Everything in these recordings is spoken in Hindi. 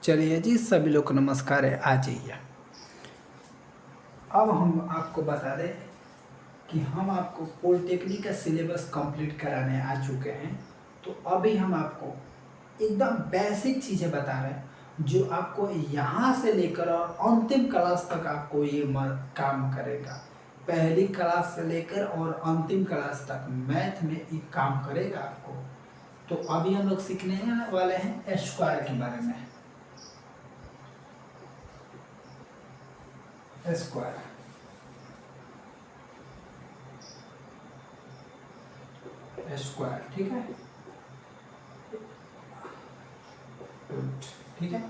चलिए जी, सभी लोग को नमस्कार है। आ जाइए। अब हम आपको बता दें कि हम आपको पॉलिटेक्निक का सिलेबस कंप्लीट कराने आ चुके हैं। तो अभी हम आपको एकदम बेसिक चीज़ें बता रहे हैं जो आपको यहाँ से लेकर और अंतिम क्लास तक आपको ये काम करेगा। पहली क्लास से लेकर और अंतिम क्लास तक मैथ में ये काम करेगा आपको। तो अभी हम लोग सीखने वाले हैं स्क्वायर के बारे में। स्क्वायर स्क्वायर ठीक है, ठीक है।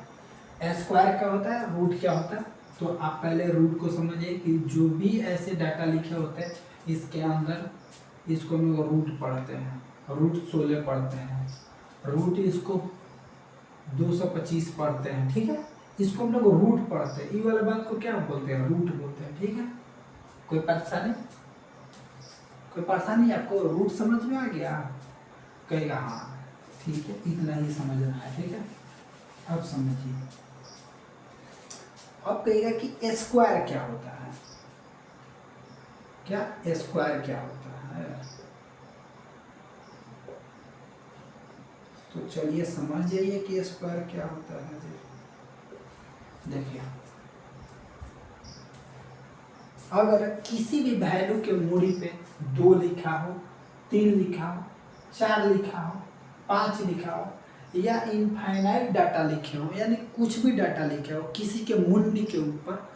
स्क्वायर क्या होता है, रूट क्या होता है। तो आप पहले रूट को समझिए कि जो भी ऐसे डाटा लिखे होते हैं इसके अंदर इसको हम लोग रूट पढ़ते हैं, रूट 16 पढ़ते हैं, रूट इसको 225 पढ़ते हैं, ठीक है। इसको हम लोग रूट पढ़ते हैं। ये वाले बात को क्या बोलते हैं, रूट बोलते हैं, ठीक है। कोई परेशानी आपको रूट समझ में आ गया, कहेगा हाँ ठीक है, इतना ही समझना है, ठीक है। अब समझिए, अब कहेगा कि स्क्वायर क्या होता है, क्या स्क्वायर क्या होता है। तो चलिए समझ जाइए कि स्क्वायर क्या होता है जी। देखिए, अगर किसी भी वैल्यू के मूड़ी पे 2 लिखा हो, 3 लिखा हो, 4 लिखा हो, 5 लिखा हो, या इनफाइनाइट डाटा लिखे हो, यानी कुछ भी डाटा लिखे हो किसी के मुंडी के ऊपर,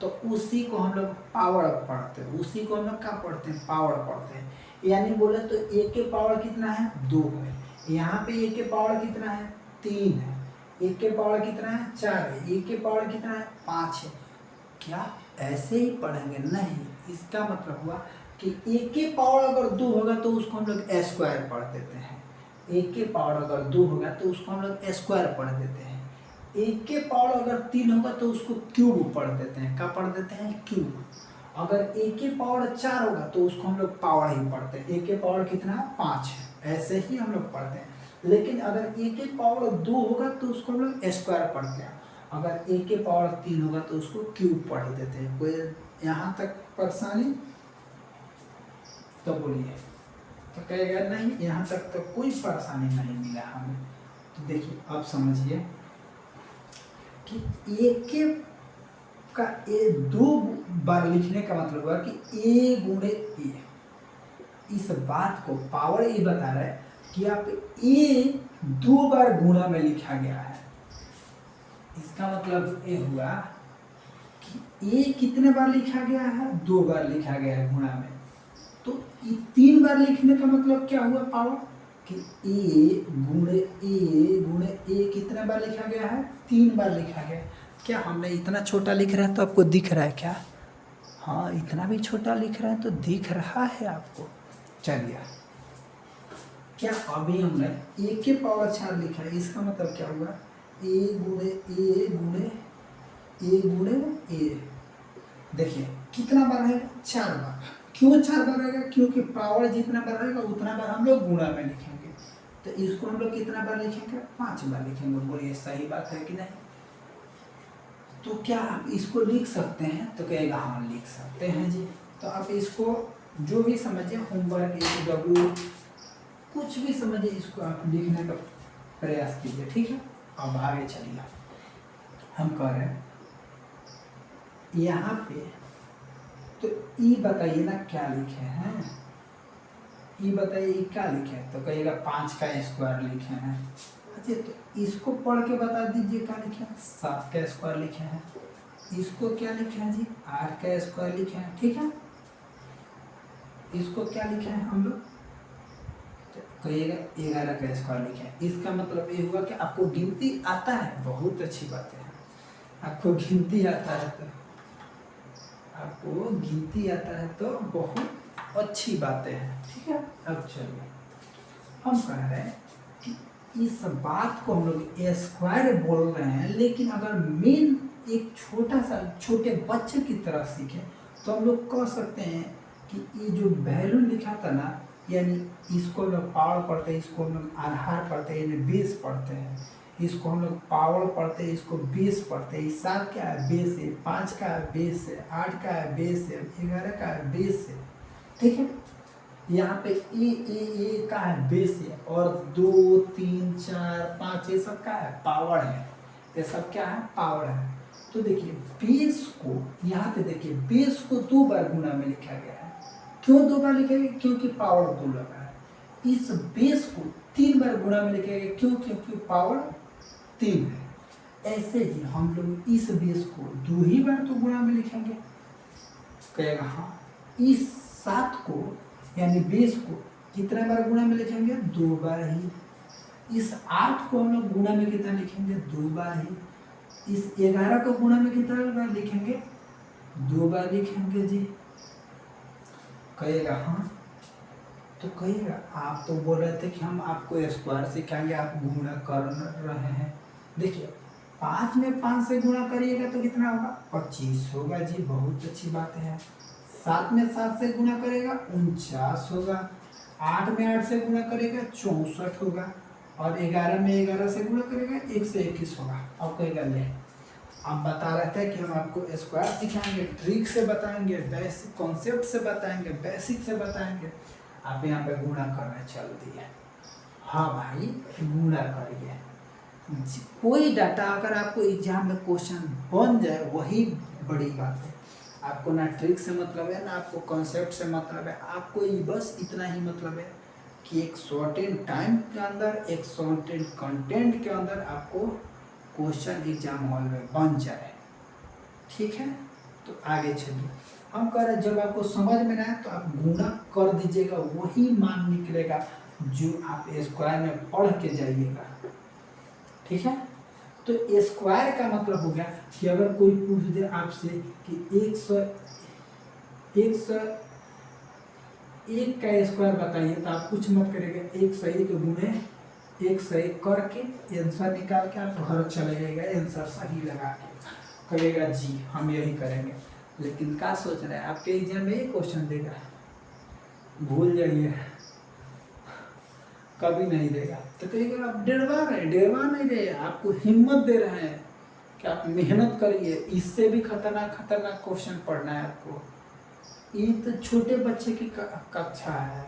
तो उसी को हम लोग पावर अप पढ़ते हैं। उसी को हम लोग क्या पढ़ते हैं, पावर पढ़ते हैं। यानी बोले तो एक के पावर कितना है, 2 है। यहाँ पे एक के पावर कितना है, 3 है। एक के पावर कितना है, 4 है। एक के पावर कितना है, 5 है। क्या ऐसे ही पढ़ेंगे, नहीं। इसका मतलब हुआ कि एक के पावर अगर 2 होगा तो उसको हम लोग स्क्वायर पढ़ देते हैं। एक के पावर अगर 2 होगा तो उसको हम लोग स्क्वायर पढ़ देते हैं। एक के पावर अगर 3 होगा तो उसको क्यूब पढ़ देते हैं। क्या पढ़ देते हैं, क्यूब। अगर एक के पावर 4 होगा तो उसको हम लोग पावर ही पढ़ते हैं। एक के पावर कितना, 5 है। ऐसे ही हम लोग पढ़ते हैं। लेकिन अगर एक के पावर 2 होगा तो उसको हम लोग स्क्वायर पढ़ते हैं। अगर एक के पावर 3 होगा तो उसको क्यूब पढ़ देते हैं। कोई यहाँ तक परेशानी तो बोलिए। तो कहेगा नहीं, यहाँ तक तो कोई परेशानी नहीं मिला हमें। तो देखिए, अब समझिए कि एक के का 2 बार लिखने का मतलब हुआ कि ए गुणे ए। इस बात को पावर ये बता रहा है कि आप ए 2 बार गुणा में लिखा गया है। इसका मतलब ये हुआ कि ए कितने बार लिखा गया है, 2 बार लिखा गया है गुणा में। तो 3 बार लिखने का मतलब क्या हुआ, पावर, कि ए गुणे ए कितने बार लिखा गया है, 3 बार लिखा गया। क्या हमने इतना छोटा लिख रहा है तो आपको दिख रहा है क्या, हाँ इतना भी छोटा लिख रहा है तो दिख रहा है आपको। चलिए, क्या अभी हमने ए के पावर 4 लिखा है, इसका मतलब क्या हुआ, ए गुणे ए। देखिए कितना बार है, 4 बार। क्यों 4 बार रहेगा, क्योंकि पावर जितना बार रहेगा उतना बार हम लोग गुणा में लिखेंगे। तो इसको हम लोग कितना बार लिखेंगे, 5 बार लिखेंगे। बोलिए सही बात है कि नहीं। तो क्या आप इसको लिख सकते हैं, तो कहेगा हाँ लिख सकते हैं जी। तो आप इसको जो भी समझिए, होमवर्क डब्ल्यू कुछ भी समझिए, इसको आप लिखने का प्रयास कीजिए, ठीक है। अब आगे चलिए, हम कह रहे हैं यहाँ पे, तो ई बताइए ना क्या लिखे हैं, ई बताइए क्या लिखे हैं। तो कहिएगा 5 का स्क्वायर लिखे हैं। अच्छा, तो इसको पढ़ के बता दीजिए क्या लिखे हैं, 7 का स्क्वायर लिखे हैं। इसको क्या लिखे हैं जी, 8 का स्क्वायर लिखे हैं, ठीक है। इसको क्या लिखे हैं हम लोग, कहिएगा 11 का स्क्वायर लिखे हैं। इसका मतलब ये हुआ कि आपको गिनती आता है, बहुत अच्छी बात है। आपको गिनती आता है तो बहुत अच्छी बातें हैं, ठीक है। अब चलिए, हम कह रहे हैं कि इस बात को हम लोग स्क्वायर बोल रहे हैं, लेकिन अगर मेन एक छोटे बच्चे की तरह सीखें तो हम लोग कह सकते हैं कि ये जो वैल्यू लिखा था ना, यानी इसको हम लोग पावर पढ़ते हैं, इसको हम लोग आधार पढ़ते हैं, यानी बेस पढ़ते हैं। इसको हम लोग पावर पढ़ते हैं, इसको बेस पढ़ते हैं। 7 क्या है? बेस है। 5 का है? बेस है। 8 का है? बेस है। 11 का है? बेस है। ठीक है, यहाँ पे ए का है? बेस है। और 2 3 4 5 ये सब का है? पावर है। ये सब क्या है? पावर है। तो देखिए बेस को, यहाँ पे देखिए बेस को 2 बार गुणा में लिखा गया है। क्यों 2 बार लिखा गया? क्योंकि पावर 2 लगा है। इस बेस को 3 बार गुणा में लिखा गया। क्यों? क्योंकि पावर 3 है। ऐसे ही हम लोग इस बेस को 2 ही बार तो गुणा में लिखेंगे। कहेगा हाँ। इस 7 को यानी बेस को कितना बार गुणा में लिखेंगे? 2 बार ही। इस 8 को हम लोग गुणा में कितना लिखेंगे? 2 बार ही। इस 11 को गुणा में कितना बार लिखेंगे? 2 बार लिखेंगे जी। कहेगा हाँ। तो कहिएगा आप तो बोल रहे थे कि हम आपको स्क्वायर सिखाएंगे, आप गुणा कर रहे हैं। देखिए 5 में 5 से गुणा करिएगा तो कितना होगा? 25 होगा जी, बहुत अच्छी बात है। 7 में 7 से गुणा करेगा 49 होगा। 8 में 8 से गुणा करेगा 64 होगा। और 11 में 11 से गुणा करेगा 121 होगा। अब कहेगा ले, आप बता रहे थे कि हम आपको स्क्वायर सिखाएंगे, ट्रिक से बताएंगे, बेसिक कॉन्सेप्ट से बताएंगे, बेसिक से बताएंगे। आप यहाँ पे गुणा करना चल दिए। हाँ भाई गुणा करिए। कोई डाटा अगर आपको एग्जाम में क्वेश्चन बन जाए वही बड़ी बात है। आपको ना ट्रिक से मतलब है, ना आपको कॉन्सेप्ट से मतलब है। आपको बस इतना ही मतलब है कि एक सर्टेन टाइम के अंदर, एक सर्टेन कंटेंट के अंदर आपको क्वेश्चन एग्जाम हॉल में बन जाए। ठीक है, तो आगे चलिए। हम कह रहे हैं जब आपको समझ में ना आए तो आप गुणा कर दीजिएगा, वही मान निकलेगा जो आप स्क्वायर में पढ़ के जाइएगा। ठीक है, तो स्क्वायर का मतलब हो गया कि अगर कोई पूछ दे आपसे कि 101 का स्क्वायर बताइए, तो आप कुछ मत करेंगे, 101 गुणे 101 करके आंसर निकाल के आप घर चले जाइएगा, आंसर सही लगा के कहेगा जी हम यही करेंगे। लेकिन क्या सोच रहे हैं, आपके एग्जाम में ये क्वेश्चन देगा, भूल जाइए, कभी नहीं देगा। तो कहेगा आप डरवा रहे हैं, डरवा नहीं रहे, आपको हिम्मत दे रहे हैं कि आप मेहनत करिए, इससे भी खतरनाक खतरनाक क्वेश्चन पढ़ना है आपको। ये तो छोटे बच्चे की कक्षा है,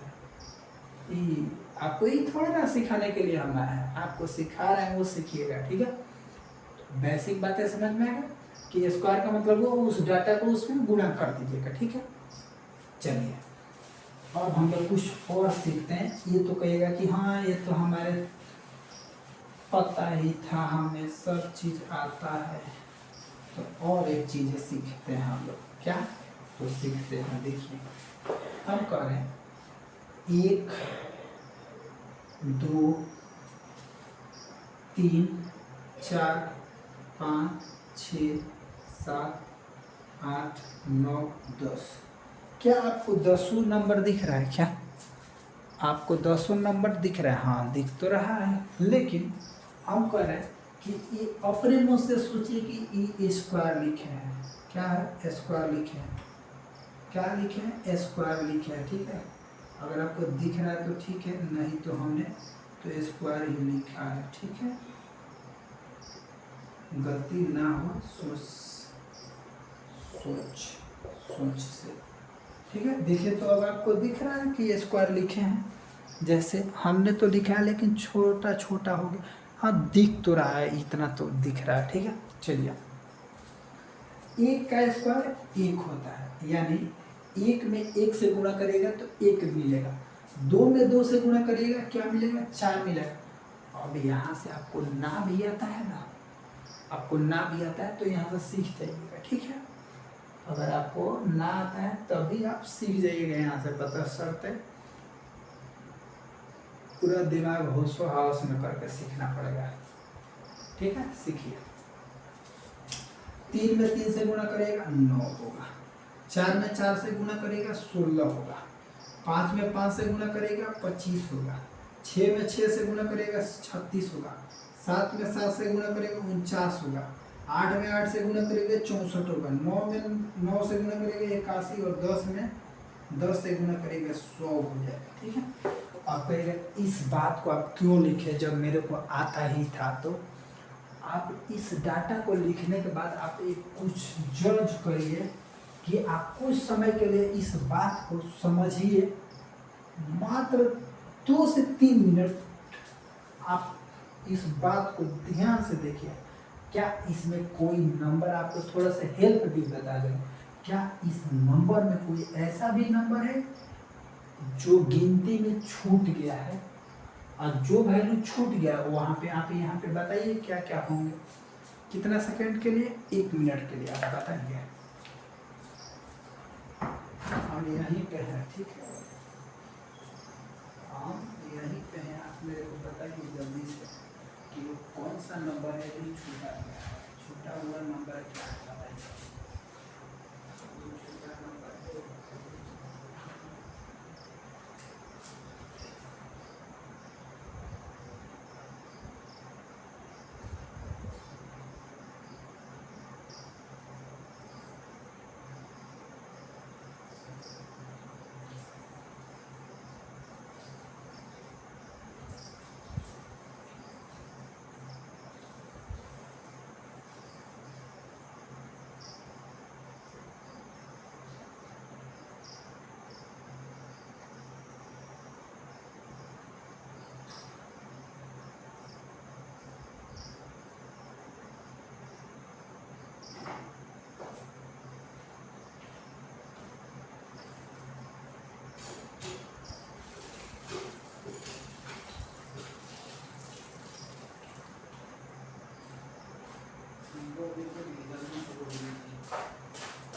आपको ये थोड़ा ना सिखाने के लिए हम आए हैं, आपको सिखा रहे हैं वो सीखिएगा। ठीक है, बेसिक बातें समझ में आएगा कि स्क्वायर का मतलब वो उस डाटा को उसमें गुणा कर दीजिएगा। ठीक है, चलिए अब हम लोग कुछ और सीखते हैं। ये तो कहेगा कि हाँ ये तो हमारे पता ही था, हमें सब चीज आता है। तो और एक चीज़ सीखते हैं हम लोग, क्या तो सीखते हैं, देखिए हम कह रहे हैं 1 2 3 4 5 6 7 8 9 10। क्या आपको 10वां नंबर दिख रहा है? क्या आपको 10वां नंबर दिख रहा है? हाँ दिख तो रहा है, लेकिन हम कह रहे हैं कि ये अपने मुंह से सोचिए कि ये स्क्वायर लिखे हैं। क्या है? स्क्वायर लिखे हैं। क्या लिखे हैं? स्क्वायर लिखे हैं। ठीक है, अगर आपको दिख रहा है तो ठीक है, नहीं तो हमने तो स्क्वायर ही लिखा है। ठीक है, गलती ना हो, सोच से। ठीक है, देखिए तो अब आपको दिख रहा है कि ये स्क्वायर लिखे हैं, जैसे हमने तो लिखा है लेकिन छोटा छोटा हो गया। हाँ दिख तो रहा है, इतना तो दिख रहा है। ठीक है, चलिए 1 का स्क्वायर 1 होता है, यानी 1 में 1 से गुणा करेगा तो 1 मिलेगा। 2 में 2 से गुणा करिएगा क्या मिलेगा? 4 मिलेगा। अब यहाँ से आपको ना भी आता है ना, आपको ना भी आता है तो यहाँ से सीख जाइएगा। ठीक है, अगर आपको ना आता है तभी आप सीख जाइएगा, यहाँ से पता शर्त है। पूरा दिमाग होशो हवास में करके सीखना पड़ेगा। ठीक है, सीखिए। 3 में 3 से गुणा करेगा 9 होगा। 4 में 4 से गुणा करेगा 16 होगा। 5 में 5 से गुणा करेगा 25 होगा। 6 में 6 से गुणा करेगा 36 होगा। 7 में 7 से गुणा करेगा 49 होगा। 8 में 8 से गुणा करेगा 64 होगा। 9 में 9 से गुणा करेगा 81 और 10 में 10 से गुणा करेगा 100 हो जाएगा। ठीक है, आप कहेगा इस बात को आप क्यों लिखे जब मेरे को आता ही था? तो आप इस डाटा को लिखने के बाद आप एक कुछ जज करिए कि आप कुछ समय के लिए इस बात को समझिए। मात्र 2 से 3 मिनट आप इस बात को ध्यान से देखिए। क्या इसमें कोई नंबर, आपको थोड़ा सा हेल्प भी बता दें, क्या इस नंबर में कोई ऐसा भी नंबर है जो गिनती में छूट गया है? और जो वैल्यू छूट गया वहाँ पे आप यहाँ पे बताइए क्या क्या होंगे। कितना सेकंड के लिए? 1 मिनट के लिए आप बताएंगे। हम यहीं पे हैं, ठीक है, हम यहीं पे हैं। आप मेरे को बताइए जल्दी से कि वो कौन सा नंबर है जो छूटा गया है। छूटा हुआ नंबर क्या है बताइए। छूटा नंबर है,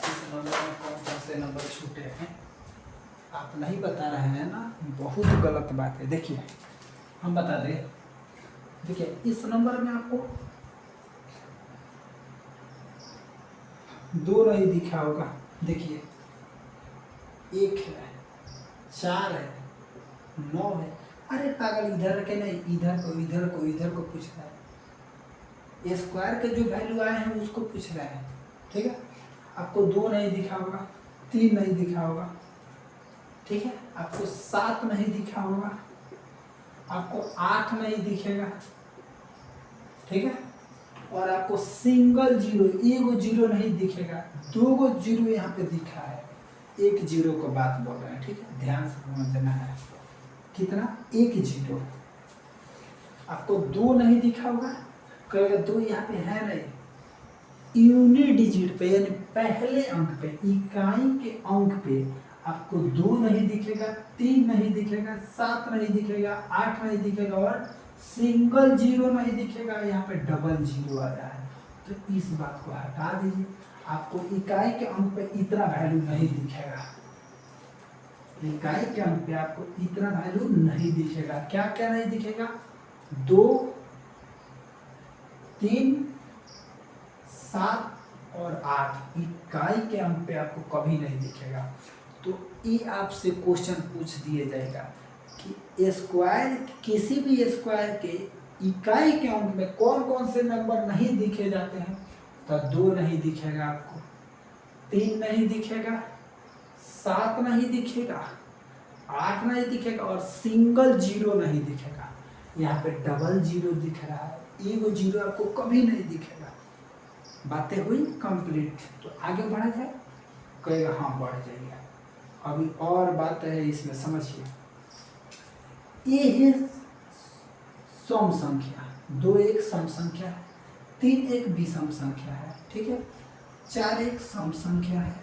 इस नंबर में कौन कौन से नंबर छूटे हैं आप नहीं बता रहे हैं ना, बहुत गलत बात है। देखिए हम बता दें, देखिए इस नंबर में आपको 2 नहीं दिखा होगा। देखिए 1 है, 4 है, 9 है। अरे पागल, इधर के नहीं, इधर को इधर को इधर को पूछ रहा है। स्क्वायर के जो वैल्यू आए हैं उसको पूछ रहा है, ठीक है। आपको 2 नहीं दिखा होगा, 3 नहीं दिखा होगा, ठीक है। आपको 7 नहीं दिखा होगा, आपको 8 नहीं दिखेगा, ठीक है। और आपको सिंगल जीरो, 1 जीरो नहीं दिखेगा, 2 जीरो यहाँ पे दिखा है, 1 जीरो को बात बोल रहे हैं, ठीक है। ध्यान से समझना है। कितना? 1 जीरो। आपको 2 नहीं दिखा होगा, कहेगा 2 यहाँ पे है नहीं। यूनिट डिजिट पे यानी पहले अंक पे, इकाई के अंक पे आपको 2 नहीं दिखेगा, 3 नहीं दिखेगा, 7 नहीं दिखेगा, 8 नहीं दिखेगा और सिंगल जीरो नहीं दिखेगा। यहाँ पे डबल जीरो आ रहा है, तो इस बात को हटा दीजिए। आपको इकाई के अंक पे इतना वैल्यू नहीं दिखेगा, इकाई के अंक पे आपको इतना वैल्यू नहीं दिखेगा। क्या क्या नहीं दिखेगा? 2, 3, 7 और 8 इकाई के अंक पे आपको कभी नहीं दिखेगा। तो ये आपसे क्वेश्चन पूछ दिया जाएगा कि स्क्वायर, किसी भी स्क्वायर के इकाई के अंक में कौन कौन से नंबर नहीं दिखे जाते हैं। तो 2 नहीं दिखेगा आपको, 3 नहीं दिखेगा, 7 नहीं दिखेगा, 8 नहीं दिखेगा और सिंगल जीरो नहीं दिखेगा। यहाँ पे डबल जीरो दिख रहा है, 1 जीरो आपको कभी नहीं दिखेगा। बातें हुई कंप्लीट। तो आगे बढ़ा जाए, कहेगा हाँ बढ़ जाइए। अभी और बात है इसमें, समझिए। ये है सम संख्या, 2 एक सम संख्या है, 3 एक विषम संख्या है, ठीक है। 4 एक सम संख्या है,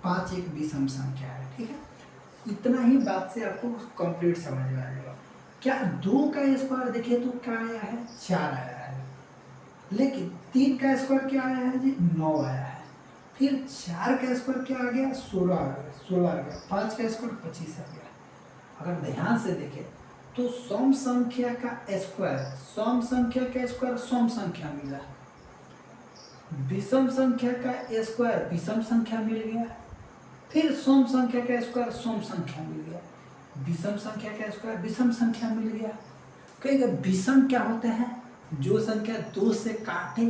5 एक विषम संख्या है, ठीक है। इतना ही बात से आपको कंप्लीट समझ में आ जाएगा। क्या 2 का स्क्वायर देखिए तो क्या आया है? 4 आया है। लेकिन 3 का स्क्वायर क्या आया है जी? 9 आया है। फिर 4 का स्क्वायर क्या आ गया? 16 आ गया। 5 का स्क्वायर 25 आ गया। अगर ध्यान से देखें तो सम संख्या का स्क्वायर, सम संख्या का स्क्वायर सम संख्या मिला, विषम संख्या का स्क्वायर विषम संख्या मिल गया, फिर सम संख्या का स्क्वायर सम संख्या मिल गया, विषम संख्या का स्क्वायर विषम संख्या मिल गया। कहेगा विषम क्या होते हैं? जो संख्या 2 से काटे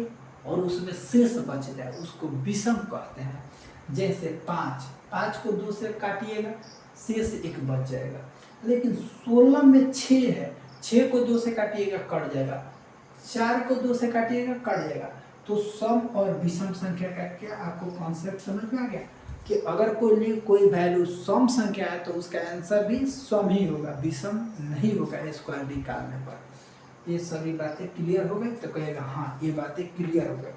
और उसमें शेष बच जाए उसको विषम कहते हैं। जैसे 5 को 2 से काटिएगा, शेष 1 बच जाएगा। लेकिन 16 में 6 है, 6 को 2 से काटिएगा कट जाएगा, 4 को 2 से काटिएगा, कट जाएगा। तो सम और विषम संख्या का क्या आपको कॉन्सेप्ट समझ में आ गया कि अगर कोई वैल्यू सम संख्या है तो उसका आंसर भी सम ही होगा, विषम नहीं होगा स्क्वायर निकालने पर। ये सभी बातें क्लियर हो गई? तो कहेगा हाँ ये बातें क्लियर हो गई।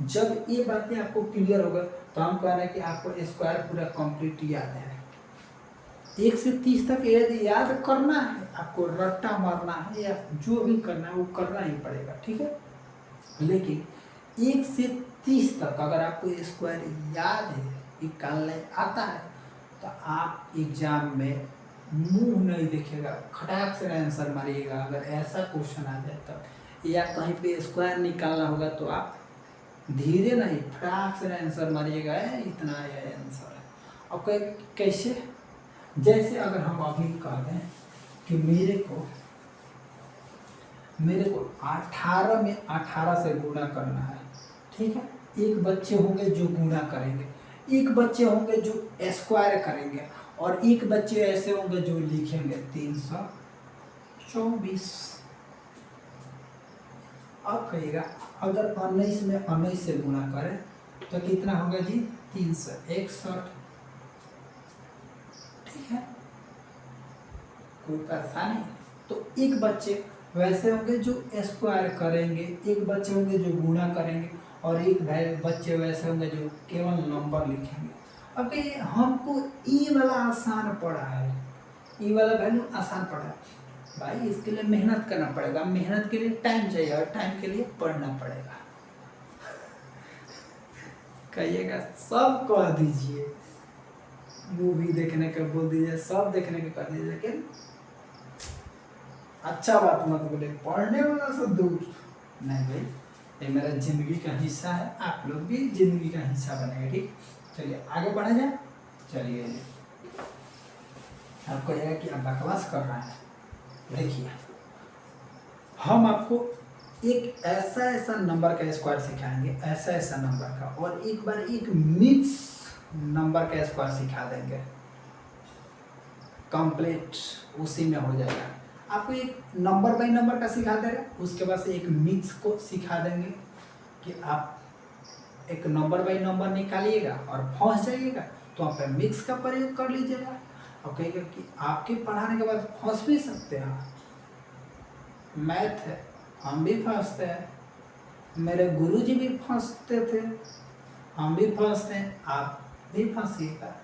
जब ये बातें आपको क्लियर हो गई तो हम कह रहे हैं कि आपको स्क्वायर पूरा कंप्लीट याद है। 1 से 30 तक यदि याद करना है, आपको रट्टा मारना है या जो भी करना है वो करना ही पड़ेगा, ठीक है। लेकिन 1 से 30 तक अगर आपको स्क्वायर याद है, निकालने आता है, तो आप एग्जाम में मुंह नहीं देखिएगा, खटाक से आंसर मारिएगा। अगर ऐसा क्वेश्चन आ जाए तब, या कहीं पे स्क्वायर निकालना होगा तो आप धीरे नहीं फटाक से आंसर मारिएगा, इतना है आंसर। अब कैसे? जैसे अगर हम अभी कह दें कि मेरे को 18 में 18 से गुणा करना है, ठीक है। एक बच्चे होंगे जो गुणा करेंगे, एक बच्चे होंगे जो स्क्वायर करेंगे, और एक बच्चे ऐसे होंगे जो लिखेंगे 324। अब कहिएगा अगर 19 में 19 से गुणा करें तो कितना होगा जी? 361, ठीक है। कोई परेशानी? तो एक बच्चे वैसे होंगे जो स्क्वायर करेंगे, एक बच्चे होंगे जो गुणा करेंगे, और एक बच्चे वैसे होंगे जो केवल नंबर लिखेंगे। अब ये हमको ई वाला आसान पड़ा है, ई वाला वैल्यू आसान पड़ा है भाई, इसके लिए मेहनत करना पड़ेगा, मेहनत के लिए टाइम चाहिए और टाइम के लिए पढ़ना पड़ेगा। कहिएगा सब कह दीजिए, मूवी देखने का बोल दीजिए, सब देखने का कर दीजिए, लेकिन अच्छा बात मत बोले, पढ़ने वाला से दूर नहीं भाई। ये मेरा जिंदगी का हिस्सा है, आप लोग भी जिंदगी का हिस्सा बनेंगे, ठीक। चलिए आगे बढ़ा जाए। चलिए आपको यह कि आप बकवास कर रहे हैं, देखिए हम आपको एक ऐसा नंबर का स्क्वायर सिखाएंगे, ऐसा नंबर का, और एक बार एक मिक्स नंबर का स्क्वायर सिखा देंगे, कंप्लीट उसी में हो जाएगा। आपको एक नंबर बाई नंबर का सिखा दे रहे, उसके बाद से एक मिक्स को सिखा देंगे कि आप एक नंबर बाई नंबर निकालिएगा और फंस जाइएगा तो आप मिक्स का प्रयोग कर लीजिएगा। और कहेगा कि आपके पढ़ाने के बाद फंस भी सकते हैं, मैथ है, हम भी फंसते हैं, मेरे गुरुजी भी फंसते थे, हम भी फंसते हैं, आप भी फंसिएगा।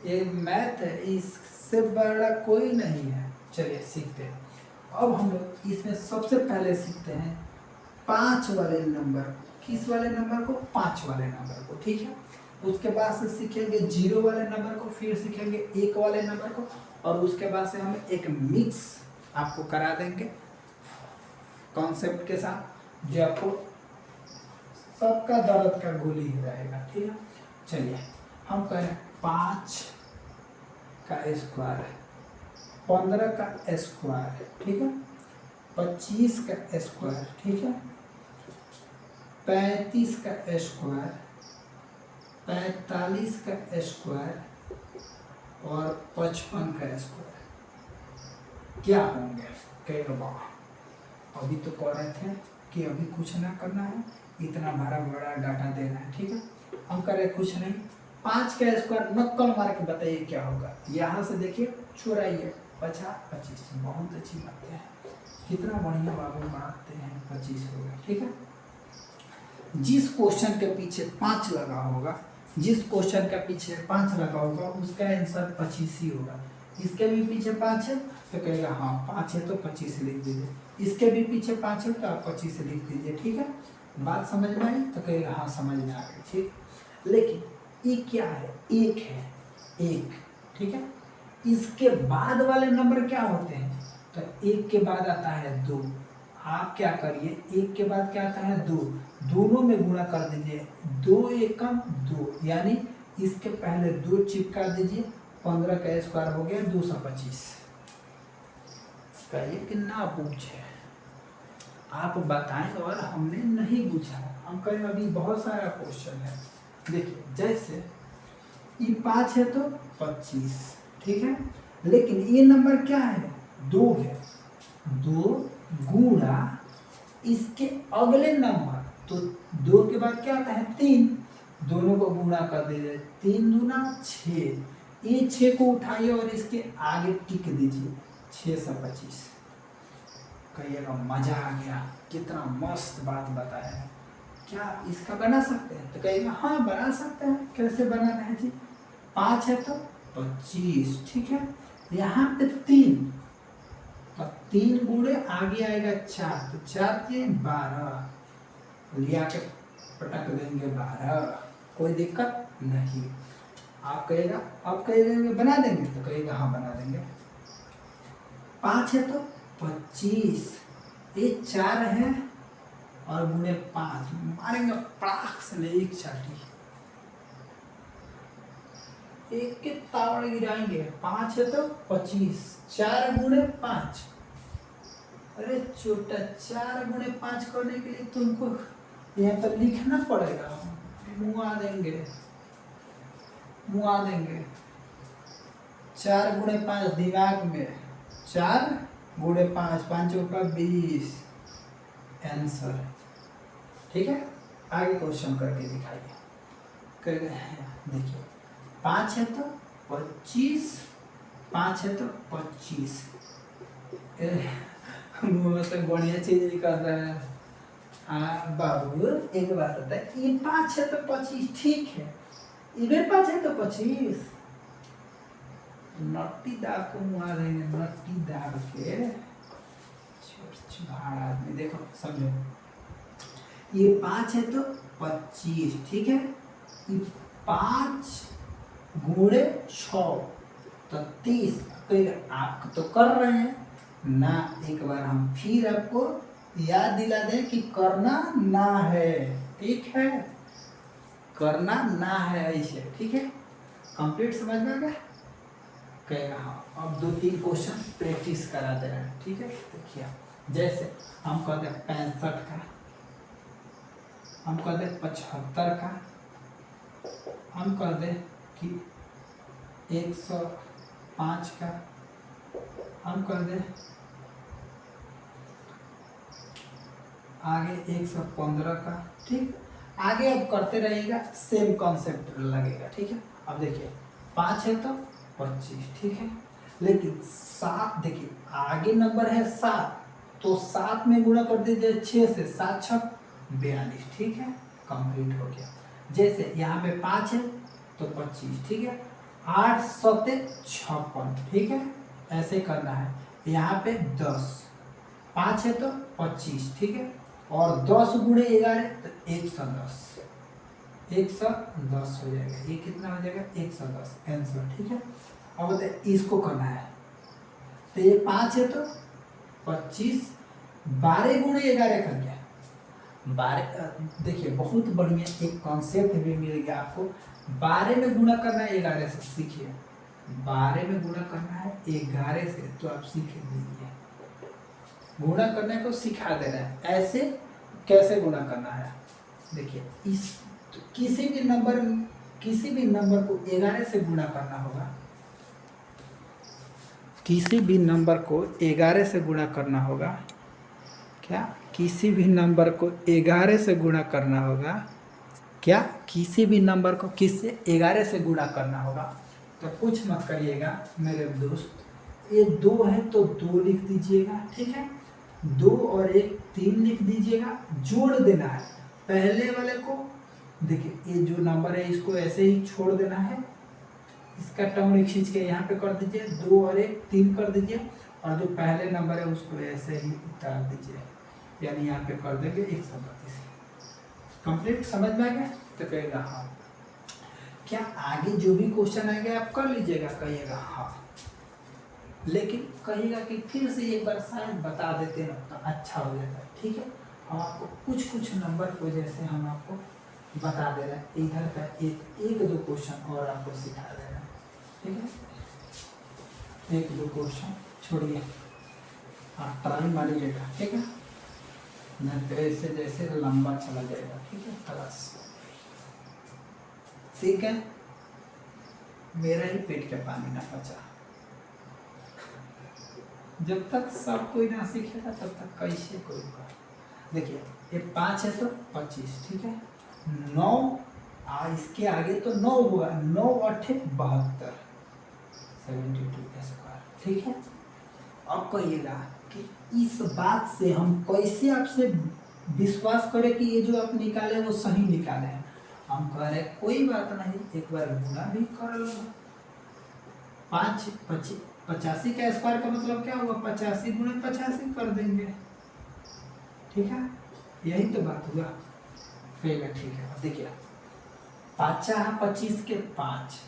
ये मैथ है, इससे बड़ा कोई नहीं है। चलिए सीखते हैं। अब हम लोग इसमें सबसे पहले सीखते हैं 5 वाले नंबर। किस वाले नंबर को? 5 वाले नंबर को, ठीक है। उसके बाद से सीखेंगे 0 वाले नंबर को, फिर सीखेंगे 1 वाले नंबर को, और उसके बाद से हम एक मिक्स आपको करा देंगे कॉन्सेप्ट के साथ, जो आपको सबका दर्द का गोली रहेगा, ठीक है। चलिए हम करें 5 का स्क्वायर है, 15 का स्क्वायर, ठीक है, 25 का स्क्वायर, ठीक है, 35 का स्क्वायर, 45 का स्क्वायर और 55 का स्क्वायर क्या होंगे? कहेगा वाह, अभी तो कह रहे थे कि अभी कुछ ना करना है, इतना बड़ा डाटा देना है, ठीक है। हम कर रहे कुछ नहीं, 5 का स्क्वायर नक्कल मार के बताइए क्या होगा। यहाँ से देखिए, चुराइए 50 25, बहुत अच्छी बात है, कितना बढ़िया बाबू बनाते हैं, 25 होगा, ठीक है। जिस क्वेश्चन के पीछे 5 लगा होगा, जिस क्वेश्चन के पीछे 5 लगा होगा उसका आंसर 25 ही होगा। इसके भी पीछे 5 है तो कहेगा हाँ 5 है तो 25 लिख दीजिए, इसके भी पीछे 5 है तो आप 25 लिख दीजिए, ठीक है। बात समझ में आई? तो कहेगा हाँ समझ में आ गई, ठीक। लेकिन ये क्या है? एक है, एक, ठीक है। इसके बाद वाले नंबर क्या होते हैं? तो एक के बाद आता है 2। आप क्या करिए, एक के बाद क्या आता है 2, दोनों में गुणा कर दीजिए, 2 एकम 2, यानी इसके पहले 2 चिपका दीजिए, 15 का स्क्वायर हो गया 225। कहिए कि ना पूछे, आप बताएं और हमने नहीं पूछा। हम कहें अभी बहुत सारा क्वेश्चन है, देखिए जैसे ये 5 है तो 25, ठीक है। लेकिन ये नंबर क्या है? 2 है, 2 गुणा इसके अगले नंबर तो 2 के बाद क्या आता है 3, दोनों को गुणा कर दीजिए, 3 दूना 6, ये 6 को उठाइए और इसके आगे टिक दीजिए, 625। कहिएगा मजा आ गया, कितना मस्त बात बताया है, क्या इसका बना सकते हैं? तो कहिएगा हाँ बना सकते हैं। कैसे बनाना है जी? 5 है तो 25, ठीक है। यहाँ पे 3, तो 3 गुणे आगे आएगा 4, तो 4 के 12, लिया के पटक देंगे 12, कोई दिक्कत नहीं। आप कहेगा बना देंगे, तो कहेगा हाँ बना देंगे। 5 है तो 25, ये 4 है और गुणे 5 मारेंगे पड़ाक से एक चाटी, एक के तावड़ गिराएंगे। 5 है तो 25, 4 गुणे 5, अरे छोटा 4 गुणे 5 करने के लिए तुमको यहाँ पर लिखना पड़ेगा, मुआ देंगे। 4 गुणे 5 दिमाग में, 4 गुणे 5, 5 का 20 आंसर, ठीक है। आगे क्वेश्चन करके दिखाइए। देखिए 5 है तो 25, 5 है तो 25, मुँह से बढ़िया चीज ही कर रहे हैं। हाँ बाबू एक बात होता है, ये 5 है तो 25 ठीक है, इधर 5 है तो 25, नट्टी दाग को मुआ देंगे, नट्टी दाग के छुहाड़ आदमी। देखो समझो, ये 5 है तो 25, ठीक है। ये 5 गुणे 6 तो 30, तो आप तो कर रहे हैं ना, एक बार हम फिर आपको याद दिला दें कि करना ना है, ठीक है, करना ना है ऐसे, ठीक है। कंप्लीट समझ में आ गया? कहेगा हाँ। अब 2-3 क्वेश्चन प्रैक्टिस करा दे रहे हैं, ठीक है। देखिए जैसे हम कहते हैं 65 का, हम कहते हैं 75 का, हम कहते हैं कि 105 का, हम कहते हैं आगे 115 का, ठीक। आगे अब करते रहिएगा, सेम कॉन्सेप्ट लगेगा, ठीक है। अब देखिए 5 है तो 25, ठीक है, लेकिन 7 देखिए आगे नंबर है 7, तो 7 में गुणा कर दीजिए 6 से, 7 6 42, ठीक है, कंप्लीट हो गया। जैसे यहाँ पे 5 है तो 25, ठीक है, 8 7 56, ठीक है, ऐसे करना है। यहाँ पे 10, 5 है तो 25, ठीक है, और 10 गुणे 11 तो 110, 110 हो जाएगा। ये कितना हो जाएगा? 110 आंसर, ठीक है। अब बताइए इसको करना है, तो ये 5 है तो 25, 12 गुणे 11 कर गया 12। देखिए बहुत बढ़िया एक कॉन्सेप्ट भी मिल गया आपको, 12 में गुणा करना है 11 से, सीखिए 12 में गुणा करना है 11 से, तो आप सीख लीजिए, गुणा करने को सिखा दे रहा है, ऐसे कैसे गुणा करना है। देखिए इस किसी भी नंबर को 11 से गुणा करना होगा, किसी भी नंबर को 11 से गुणा करना होगा, क्या किसी भी नंबर को 11 से गुणा करना होगा, क्या किसी भी नंबर को किससे 11 से गुणा करना होगा। तो कुछ मत करिएगा मेरे दोस्त, ये 2 है तो 2 लिख दीजिएगा, ठीक है, 2 और 1 3 लिख दीजिएगा, जोड़ देना है पहले वाले को। देखिए ये जो नंबर है इसको ऐसे ही छोड़ देना है, इसका टर्म खींच के यहाँ पे कर दीजिए, 2 और 1 3 कर दीजिए, और जो पहले नंबर है उसको ऐसे ही उतार दीजिए, यानी यहाँ पे कर देंगे 132। कंप्लीट समझ में आ गया? तो कहेगा हाँ। क्या आगे जो भी क्वेश्चन आएंगे आप कर लीजिएगा, कहिएगा हाँ, लेकिन कहिएगा कि फिर से एक बार शायद बता देते ना तो अच्छा हो जाता है, ठीक है। हम आपको कुछ नंबर को जैसे हम आपको बता दे रहे हैं, इधर का एक दो क्वेश्चन और आपको सिखा दे रहे हैं, ठीक है। 1-2 क्वेश्चन छोड़िए, आप ट्राई मारिएगा, ठीक है, नहीं तो ऐसे जैसे लंबा चला जाएगा, ठीक है। क्लास ठीक है, मेरा ही पेट के पानी ना बचा, जब तक सब कोई ना सीखेगा तब तक कैसे कोई होगा। देखिए ये 5 है तो 25, ठीक है। 9 इसके आगे तो 9 होगा, 9 8 72, 72 स्क्वायर, ठीक है। अब कहिएगा कि इस बात से हम कैसे आपसे विश्वास करें कि ये जो आप निकाले वो सही निकाले हैं। हम कह रहे हैं कोई बात नहीं, एक बार गुणा भी कर लो। 5 85 का स्क्वायर का मतलब क्या हुआ, 85 गुणे 85 कर देंगे, ठीक है। यही तो बात हुआ, कहेगा ठीक है। अब देखिए 5 25 के 5,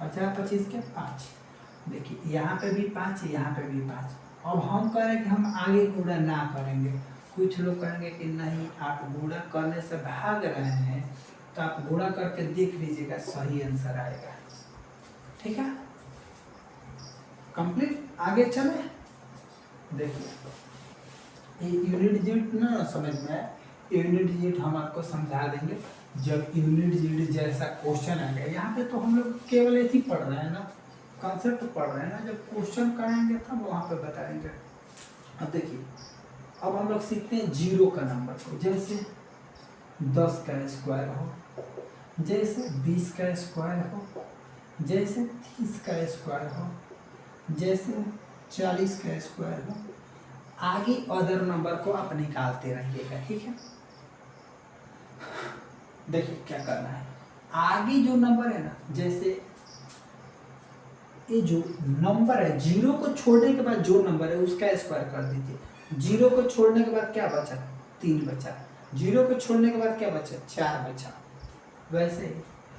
50 25 के 5, देखिए यहाँ पे भी 5, यहाँ पे भी 5। अब हम कह रहे हैं कि हम आगे गुणा ना करेंगे। कुछ लोग कहेंगे कि नहीं आप गुणा करने से भाग रहे हैं, तो आप गुणा करके देख लीजिएगा, सही आंसर आएगा, ठीक है। कंप्लीट, आगे चले। देखिए ये यूनिट डिजिट ना समझ में आए, यूनिट डिजिट हम आपको समझा देंगे जब यूनिट डिजिट जैसा क्वेश्चन आएगा। यहाँ पे तो हम लोग केवल ऐसे ही पढ़ रहे हैं ना, कॉन्सेप्ट पढ़ रहे हैं ना, जब क्वेश्चन कराएंगे तब वहाँ पे बताएंगे। अब देखिए अब हम लोग सीखते हैं जीरो का नंबर को, जैसे 10 का स्क्वायर हो, जैसे 20 का स्क्वायर हो, जैसे 30 का स्क्वायर हो, जैसे 40 का स्क्वायर हो। आगे अदर नंबर को आप निकालते रहिएगा, ठीक है। देखिए क्या करना है, आगे जो नंबर है ना, जैसे ये जो नंबर है जीरो को छोड़ने के बाद जो नंबर है उसका स्क्वायर कर दीजिए। जीरो को छोड़ने के बाद क्या बचा, 3 बचा। जीरो को छोड़ने के बाद क्या बचा, 4 बचा। वैसे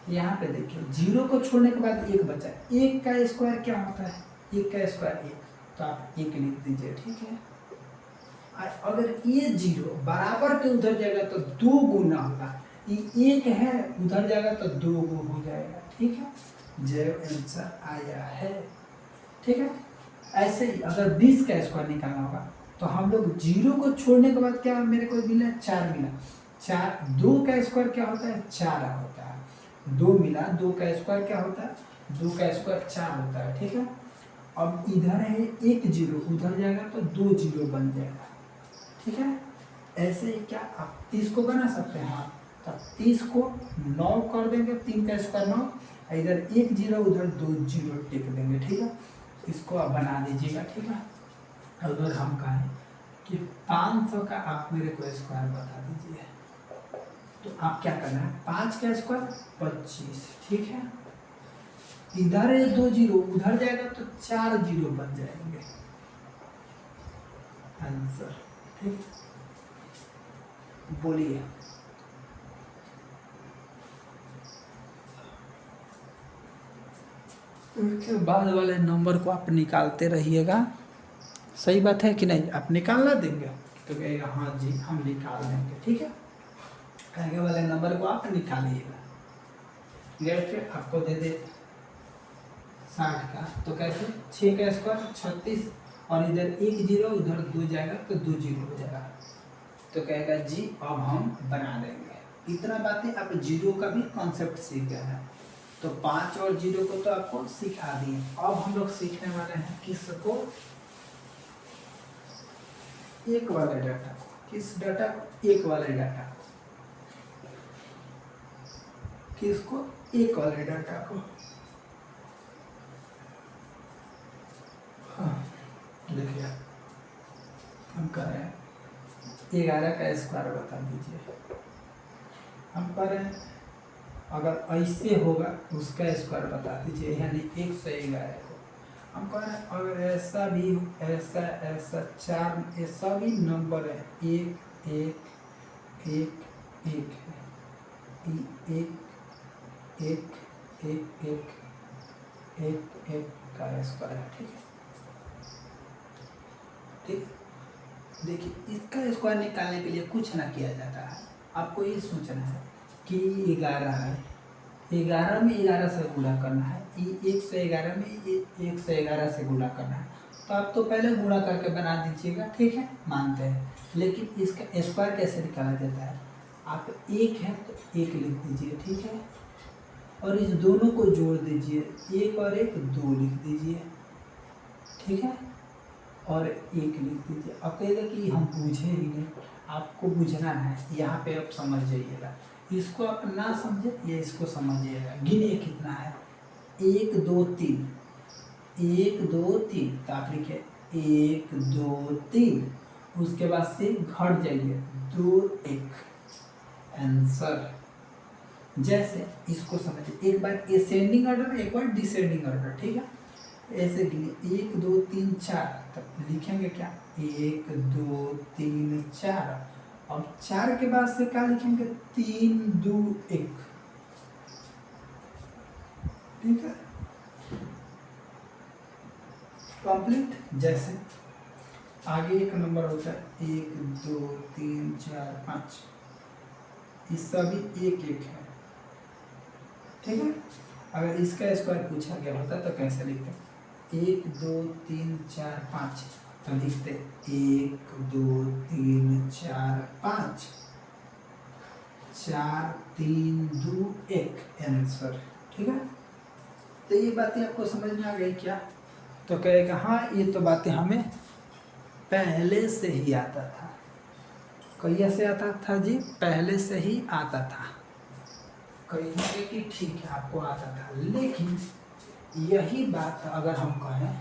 यहाँ पे देखिए जीरो को छोड़ने के बाद 1 बचा। 1 का स्क्वायर क्या होता है, 1 का स्क्वायर 1, तो आप 1 लिख दीजिए, ठीक है। और अगर ये जीरो बराबर के उधर जाएगा तो 2 गुना होगा, ये 1 है उधर जाएगा तो 2 हो जाएगा, ठीक है। जो आंसर आया है, ठीक है। ऐसे ही अगर 20 का स्क्वायर निकालना होगा तो हम लोग जीरो को छोड़ने के बाद क्या मेरे को मिला, 4 मिला। 4 2 का स्क्वायर क्या होता है, 4 होता है। 2 मिला, 2 का स्क्वायर क्या होता है, 2 का स्क्वायर 4 होता है, ठीक है। अब इधर है 1 जीरो, उधर जाएगा तो 2 जीरो बन जाएगा, ठीक है। ऐसे ही क्या आप 30 को बना सकते हैं, हाँ। तो 30 को 9 कर देंगे, 3 का स्क्वायर 9, इधर 1 जीरो उधर 2 जीरो टिक देंगे, ठीक है। इसको आप बना दीजिएगा, ठीक है। अगर हम कहें कि 500 का आप मेरे को स्क्वायर बता दीजिए, तो आप क्या करना है, 5 का स्क्वायर 25, ठीक है। इधर है 2 जीरो, उधर जाएगा तो 4 जीरो बन जाएंगे आंसर, ठीक। बोलिए उसके बाद वाले नंबर को आप निकालते रहिएगा, सही बात है कि नहीं। आप निकालना देंगे तो कहेगा हाँ जी हम निकाल देंगे, ठीक है। आगे वाले नंबर को आप निकालिएगा। जैसे आपको दे दे 60 का, तो कैसे 6 का स्क्वायर 36, और इधर 1 जीरो उधर 2 जाएगा तो 2 जीरो हो जाएगा, तो कहेगा जी अब हम बना देंगे। इतना बातें आप जीरो का भी कॉन्सेप्ट सीख गए हैं, तो 5 और जीरो को तो आपको सिखा दिए। अब हम लोग सीखने वाले हैं किसको, एक वाले डाटा को। किस डाटा को, एक वाले डाटा को। किसको, एक वाले डाटा को। हाँ देखिए हम कह रहे हैं 11 का स्क्वायर बता दीजिए। हम कह रहे हैं अगर ऐसे होगा उसका स्क्वायर बता दीजिए, यानी 111 को। हम कह रहे हैं अगर ऐसा भी, ऐसा ऐसा 4 ऐसा भी नंबर है, 1 1 1 1 है, 1 1 1 1 1 1 का स्क्वायर है, ठीक है। ठीक, देखिए इसका स्क्वायर निकालने के लिए कुछ ना किया जाता है, आपको ये सोचना है कि 11 है, 11 में 11 से गुणा करना है, 111 में 111 से गुणा करना है। तो आप तो पहले गुणा करके बना दीजिएगा, ठीक है, मानते हैं। लेकिन इसका स्क्वायर कैसे निकाला जाता है, आप 1 है तो 1 लिख दीजिए, ठीक है, और इस दोनों को जोड़ दीजिए, 1 और 1 2 लिख दीजिए, ठीक है। और 1 लिख दीजिए। अब कहेगा कि हम बूझे ही नहीं, आपको बुझना है, यहाँ पे आप समझ जाइएगा। इसको आप ना समझे या इसको समझिएगा। गिनिए कितना है, 1 2 3, 1 2 3, तो आप लिखे 1 2 3, उसके बाद से घट जाइए 2 1, आंसर। जैसे इसको समझिए, एक बार असेंडिंग ऑर्डर, एक बार डिसेंडिंग ऑर्डर, ठीक है। ऐसे गिनिए 1 2 3 4, तब लिखेंगे क्या 1 2 3 4, और 4 के बाद से क्या लिखेंगे 3 2 1, ठीक है, कंप्लीट। जैसे आगे एक नंबर होता है 1 2 3 4 5, ये सभी 1 1 है, ठीक है। अगर इसका स्क्वायर पूछा गया होता तो कैसे लिखते, 1 2 3 4 5, तो लिखते 1 2 3 4 5, 4 3 2 1, आंसर, ठीक है। तो ये बातें आपको समझ में आ गई क्या? तो कहेगा हाँ, ये तो बातें हमें पहले से ही आता था। कैसे आता था जी? पहले से ही आता था। कहेंगे कि ठीक है, आपको आता था, लेकिन यही बात अगर हम कहें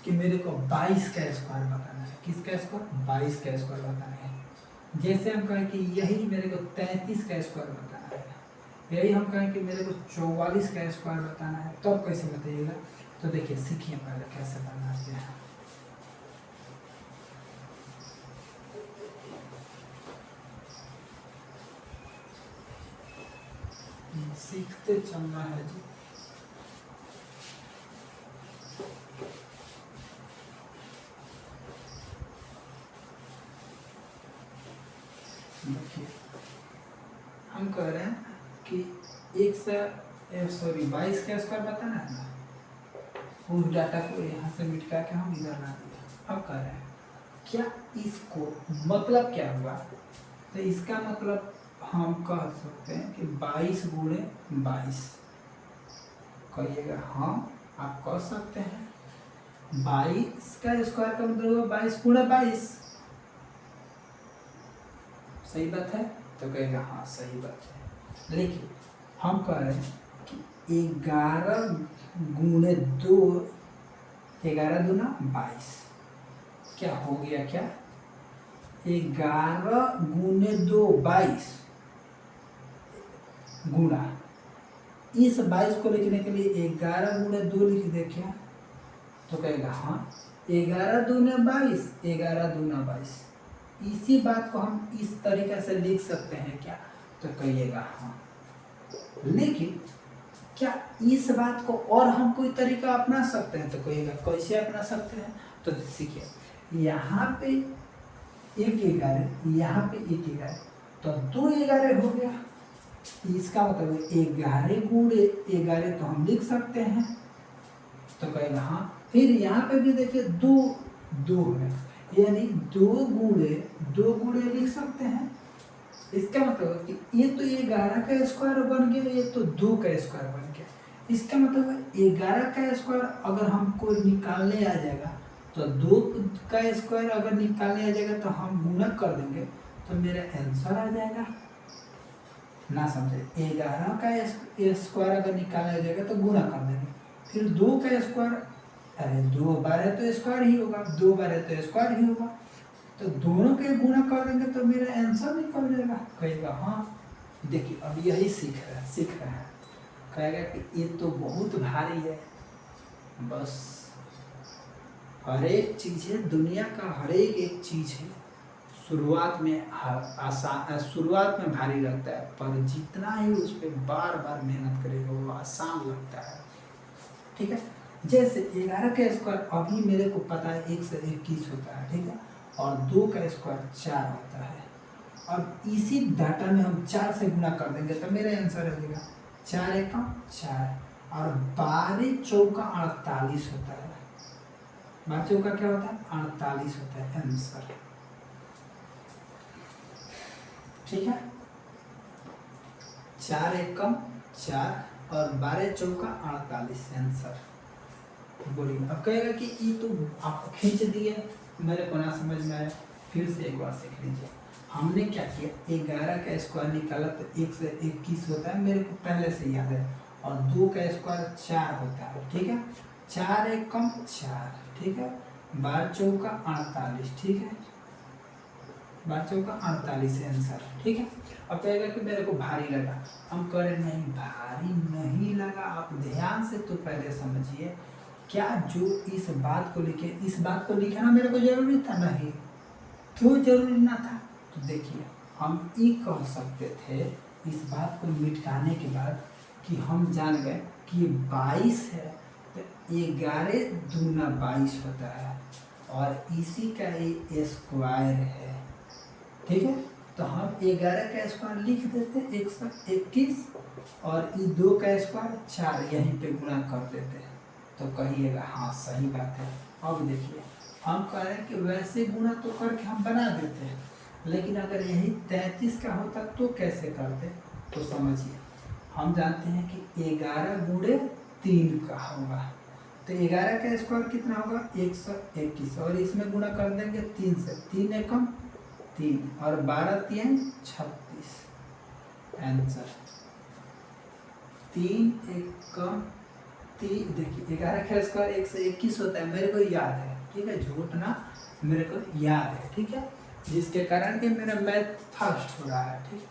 कि मेरे को 22 का स्क्वायर बताना है, किसका स्क्वायर? 22 का स्क्वायर बताना है। जैसे हम कहें कि यही मेरे को 33 का स्क्वायर बताना है, यही हम कहें कि मेरे को 44 का स्क्वायर बताना है, तब कैसे बताइएगा? तो देखिए, सीखिए पहले कैसे बनाते हैं। सीखते चलना है जी। देखिए, हम कह रहे हैं कि 22 का स्क्वायर बताना है ना, उस डाटा को यहाँ से मिटा के हम इधर ला दिया। अब कह रहे हैं क्या इसको मतलब क्या हुआ? तो इसका मतलब हम कह सकते हैं कि 22 गुणे 22। कहिएगा हाँ, आप कह सकते हैं। 22 का स्क्वायर का मतलब हुआ 22 गुणे 22। सही बात है? तो कहेगा हाँ सही बात है। लेकिन हम कह रहे हैं कि 11 गुणे 2, 11 दूना 22, क्या हो गया? क्या 11 गुणे 2 22 गुणा, इस 22 को लिखने के लिए 11 गुणे 2 लिख दे क्या? तो कहेगा हाँ, 11 दूने 22, 11 दूना 22। इसी बात को हम इस तरीके से लिख सकते हैं क्या? तो कहिएगा हाँ। लेकिन क्या इस बात को और हम कोई तरीका अपना सकते हैं? तो कहिएगा कैसे अपना सकते हैं? तो सीखिए, यहाँ पे 1 11, यहाँ पे 1 11, तो 2 11 हो गया। इसका मतलब 11 गुणे 11 तो हम लिख सकते हैं। तो कहेगा हाँ। फिर यहाँ पे भी देखिए 2 2 है, यानी 2 गुणे लिख सकते हैं। इसका मतलब कि ये तो 11 का स्क्वायर बन गया, ये तो 2 का स्क्वायर बन गया। इसका मतलब 11 का स्क्वायर अगर हमको निकालने आ जाएगा, तो 2 का स्क्वायर अगर निकालने आ जाएगा तो हम गुणा कर देंगे, तो मेरा आंसर आ जाएगा। ना समझे, 11 का स्क्वायर अगर निकालने आ जाएगा तो गुणा कर देंगे, फिर 2 का स्क्वायर, अरे 2 बार है तो स्क्वायर ही होगा, 2 बार है तो स्क्वायर ही होगा, तो दोनों के गुणा कर देंगे तो मेरा आंसर निकल जाएगा। कहेगा हाँ। देखिए, अब यही सीख रहे हैं। कहेगा कि ये तो बहुत भारी है। बस हर एक चीज़ है, दुनिया का हर एक चीज़ है, शुरुआत में आसान, शुरुआत में भारी लगता है, पर जितना ही उस पर बार बार मेहनत करेगा वो आसान लगता है। ठीक है। जैसे 11 का स्क्वायर अभी मेरे को पता है 1 से 21 होता है, ठीक है, और 2 का स्क्वायर 4 होता है। और इसी डाटा में हम 4 से गुणा कर देंगे तो मेरा आंसर आ जाएगा 4 एकम 4, और 12 चौका 48 होता है। 12 चौका क्या होता है? 48 होता है आंसर। ठीक है, 4 एकम 4 और 12 चौका 48 आंसर। बोलिए, अब कहेगा कि ये तो आप खींच दिए, मेरे को ना समझ में आया, फिर से एक बार सीख लीजिए। हमने क्या किया, 11 का स्क्वायर निकाला तो 1 से 21 होता है, मेरे को पहले से याद है। और 2 का स्क्वायर 4 होता है, ठीक है। 4 एक कम 4, ठीक है। 12 चौका 48, ठीक है। 12 चौका 48 है आंसर, ठीक है। अब कहेगा कि मेरे को भारी लगा, हम करें नहीं, भारी नहीं लगा। आप ध्यान से तो पहले समझिए, क्या जो इस बात को लिखे, इस बात को लिखना मेरे को जरूरी था? नहीं। क्यों जरूरी ना था? तो देखिए, हम ये कह सकते थे इस बात को मिटाने के बाद कि हम जान गए कि ये 22 है, तो 11 दूना 22 होता है, और इसी का ये स्क्वायर है, ठीक है। तो हम 11 का स्क्वायर लिख देते 121, और ये 2 का स्क्वायर 4 यहीं पे गुणा कर देते हैं, तो कहिएगा हाँ सही बात है। अब देखिए, हम कह रहे हैं कि वैसे गुणा तो करके हम बना देते हैं, लेकिन अगर यही 33 का होता तो कैसे करते? तो समझिए, हम जानते हैं कि 11 गुणे 3 का होगा, तो 11 का स्क्वायर कितना होगा? 121, और इसमें गुणा कर देंगे 3 से, 3 एकम 3, और 12 3 36, आंसर 3 एकम 3। देखिए 11 का स्क्वायर 121 होता है, मेरे को याद है, ठीक है, झूठ ना, मेरे को याद है, ठीक है, जिसके कारण कि मेरा मैथ फास्ट हो रहा है, ठीक है।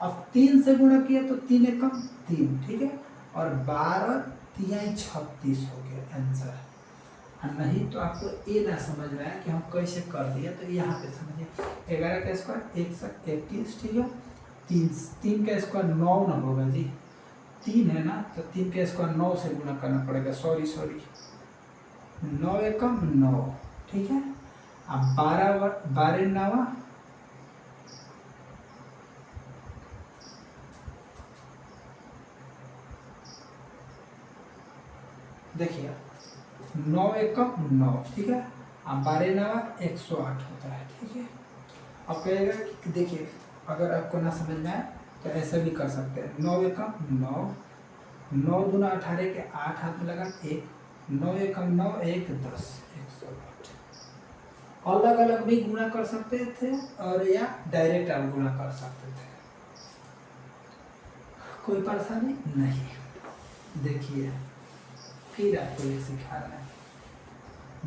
अब 3 से गुणा किया तो 3 एकम 3, ठीक है, और 12 3 36 हो गया आंसर। नहीं तो आपको ये ना समझ में आया कि हम कैसे कर दिया, तो यहाँ पे समझिए, 11 का स्क्वायर 121, ठीक है। 3 का स्क्वायर 9 ना होगा जी, 3 है ना, तो 3 का स्क्वायर 9 से गुणा करना पड़ेगा, सॉरी 9 एकम 9, ठीक है। अब 12 9, देखिए 9 एकम 9, ठीक है। अब 12 9 108 होता है, ठीक है। अब कहेगा कि देखिए, अगर आपको ना समझ में आए तो ऐसा भी कर सकते हैं, 9 एकम 9, 9 दूना 18 के 8 हाथ में लगा 1, 9 एकम 9 1 10, 108। अलग अलग भी गुणा कर सकते थे, और या डायरेक्ट आप गुणा कर सकते थे, कोई परेशानी नहीं। देखिए, फिर आपको ये सिखा रहे हैं,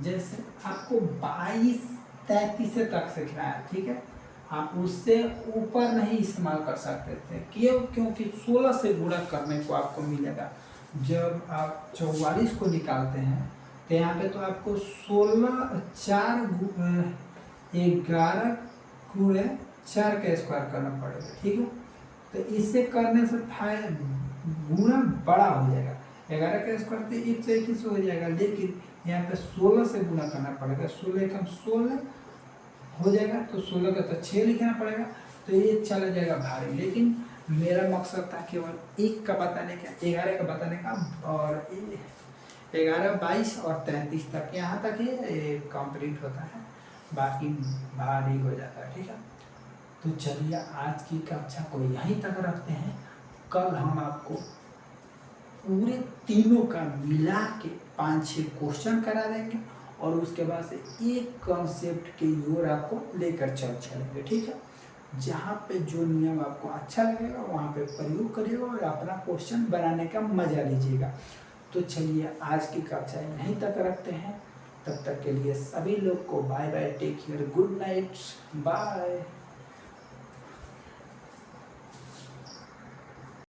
जैसे आपको 22 33 तक सीखना है, ठीक है। आप उससे ऊपर नहीं इस्तेमाल कर सकते थे, क्यों? क्योंकि 16 से गुणा करने को आपको मिलेगा। जब आप 44 को निकालते हैं तो यहाँ पे तो आपको 16 4 11 गुणे 4 का स्क्वायर करना पड़ेगा, ठीक है। तो इससे करने से गुणा बड़ा हो जाएगा, 11 का स्क्वायर तो 121 हो जाएगा, लेकिन यहाँ पे 16 से गुणा करना पड़ेगा, 16 कम 16 हो जाएगा, तो 16 का तो 6 लिखना पड़ेगा, तो ये चला जाएगा भारी। लेकिन मेरा मकसद था केवल 1 का बताने का, 11 का बताने का, और 11 22 और 33 तक, यहाँ तक ये कंप्लीट होता है, बाकी भारी हो जाता है, ठीक है। तो चलिए आज की कक्षा को यहीं तक रखते हैं, कल हम आपको पूरे तीनों का मिला के 5-6 क्वेश्चन करा देंगे, और उसके बाद से एक कॉन्सेप्ट की ओर आपको लेकर चलेंगे, ठीक है। जहाँ पे जो नियम आपको अच्छा लगेगा वहाँ पे प्रयोग करिएगा, और अपना क्वेश्चन बनाने का मजा लीजिएगा। तो चलिए आज की कक्षा यहीं तक रखते हैं, तब तक के लिए सभी लोग को bye bye, take care, good night, bye.